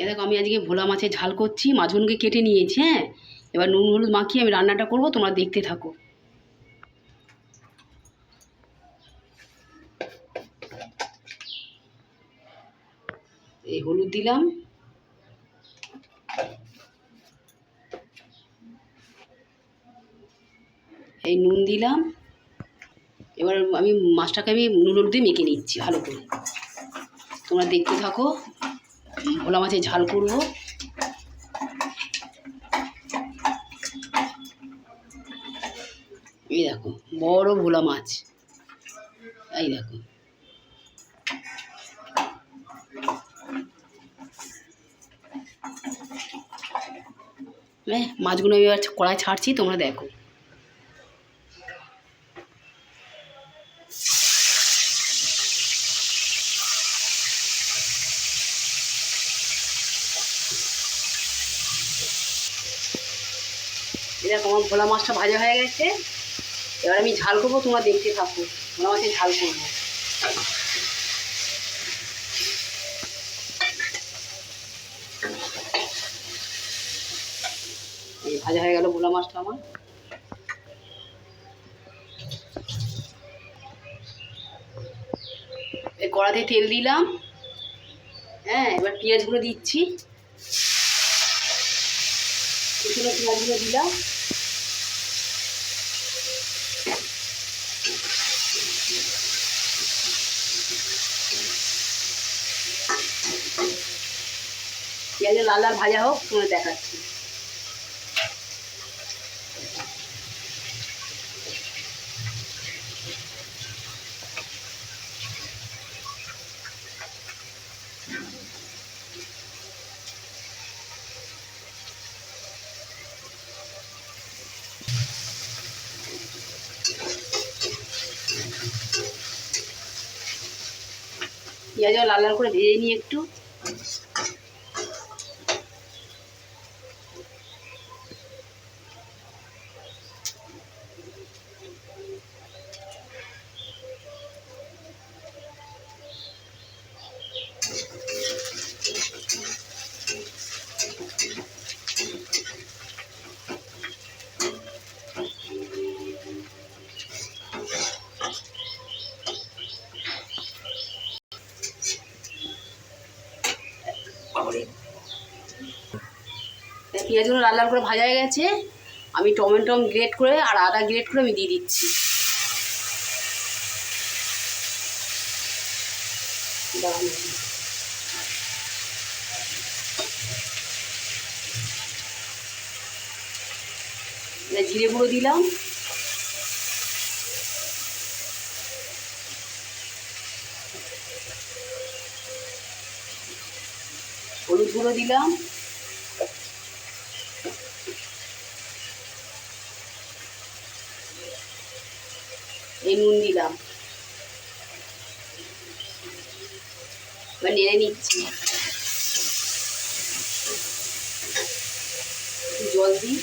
এ দেখো আমি আজকে ভোলা মাছের ঝাল করছি। মাছগুলোকে কেটে নিয়েছি। হ্যাঁ, এবার নুন হলুদ মাখিয়ে আমি রান্নাটা করব, তোমরা দেখতে থাকো। এই হলুদ দিলাম, এই নুন দিলাম। এবার আমি মাছটাকে নুন হলুদ দিয়ে মেখে নিচ্ছি ভালো করে। তোমরা দেখতে থাকো, ভোলা মাছের ঝাল করব। এই দেখো বড় ভোলা মাছ, এই দেখো। মাছগুলো আমি এবার কড়াই ছাড়ছি, তোমরা দেখো। এরকম আমার ভোলা মাছটা ভাজা হয়ে গেছে। এবার আমি ঝাল করবো, তোমরা দেখতে থাকো। ভোলা মাছের ঝাল করবো। এই ভাজা হয়ে গেল ভোলা মাছটা আমার। এই কড়াতে তেল দিলাম। হ্যাঁ, এবার পেঁয়াজগুলো দিচ্ছি। কুচনো পেঁয়াজগুলো দিলাম। পেঁয়াজের লাল লাল ভাজা হোক, তোমার দেখাচ্ছি। পেঁয়াজও লাল লাল করে ভেজে নিই একটু। পেঁয়াজগুলো লাল লাল করে ভাজা হয়ে গেছে। আমি টমেটো গ্রেট করে আর আদা গ্রেট করে আমি দিয়ে দিচ্ছি। জিরে গুঁড়ো দিলাম, হলুদ গুঁড়ো দিলাম, এই নুন দিলাম। এবার নেড়ে নিচ্ছি। জল দিই।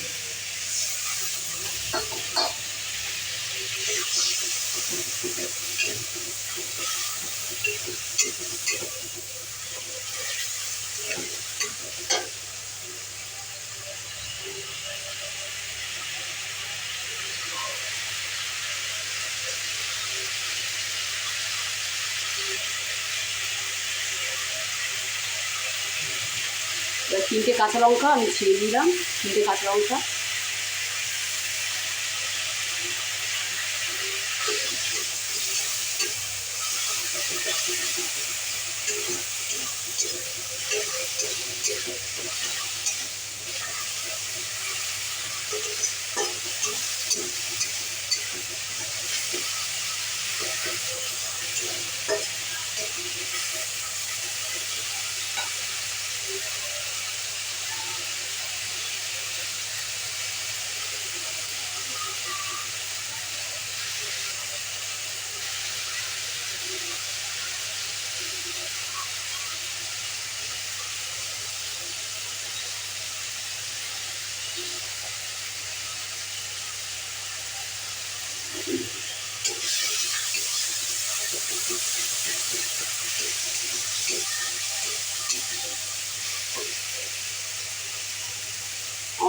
এবার 3টে কাঁচা লঙ্কা আমি ছিঁড়ে দিলাম, 3টে কাঁচা লঙ্কা।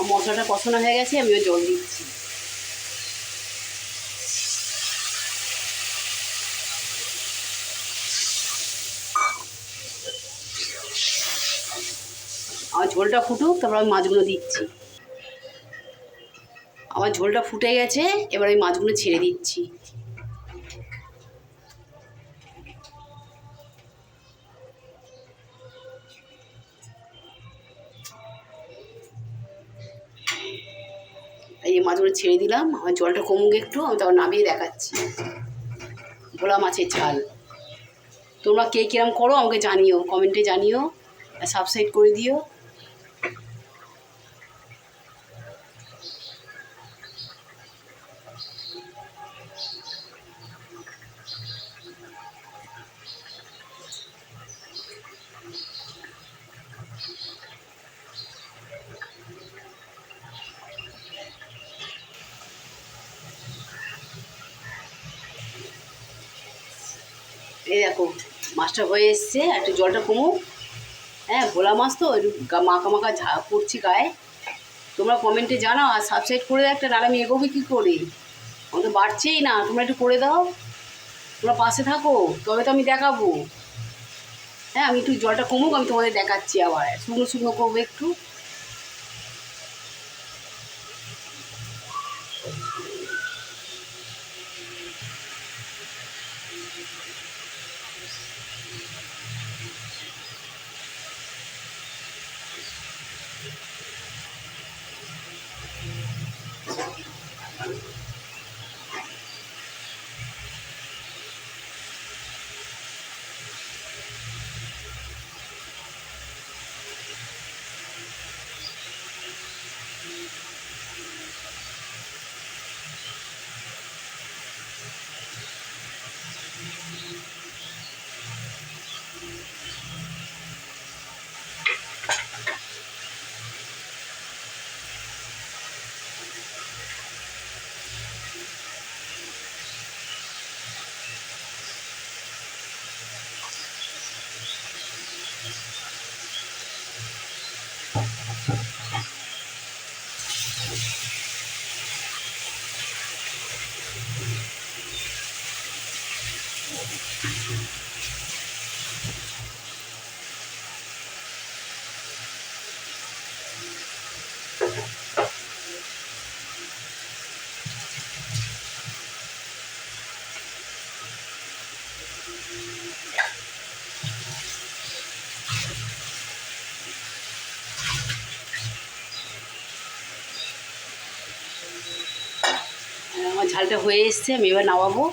আমার মশলাটা কষানো হয়ে গেছে, আমিও জল দিচ্ছি। আমার ঝোলটা ফুটুক, তারপর আমি মাছগুলো দিচ্ছি। আমার ঝোলটা ফুটে গেছে, এবার আমি মাছগুলো ছেড়ে দিচ্ছি। এই যে মাছগুলো ছেড়ে দিলাম, আমার জলটা কমুক একটু, আমি তারপর নামিয়ে দেখাচ্ছি। ভোলা মাছের ঝাল। তোমরা কে কিরম করো আমাকে জানিও, কমেন্টে জানিও, সাবস্ক্রাইব করে দিও। এই দেখো মাছটা হয়ে এসছে, একটু জলটা কমুক। হ্যাঁ, ভোলা মাছ তো একটু মাখা মাখা পড়ছি গায়ে। তোমরা কমেন্টে জানাও আর সাবস্ক্রাইব করে দাও একটা, নাহলে আমি এগোবো কী করে? আমার তো বাড়ছেই না, তোমরা একটু করে দাও। তোমরা পাশে থাকো, তবে তো আমি দেখাবো। হ্যাঁ, আমি একটু জলটা কমুক, আমি তোমাদের দেখাচ্ছি। আবার শুকনো শুকনো করবো একটু। আমার ঝালটা হয়ে এসছে, আমি এবার নামাবো।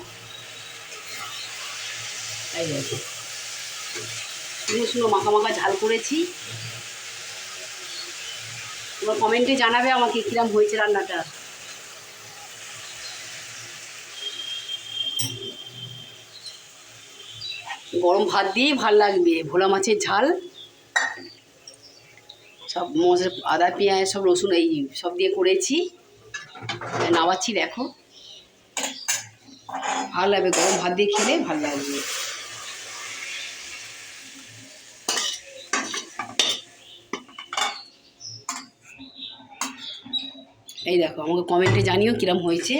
এই দেখো শুকনো শুকনো মাখা মাখা ঝাল করেছি। তোমরা কমেন্টে জানাবে আমাকে কিরম হয়েছে রান্নাটা। গরম ভাত দিয়েই ভাল লাগবে ভোলা মাছের ঝাল। সব মশলা, আদা পেঁয়াজ সব রসুন এই সব দিয়ে করেছি। নামাচ্ছি, দেখো ভালো লাগবে, গরম ভাত দিয়ে খেলে ভালো লাগবে। এই দেখো আমাকে কমেন্টে জানিও কিরম হয়েছে।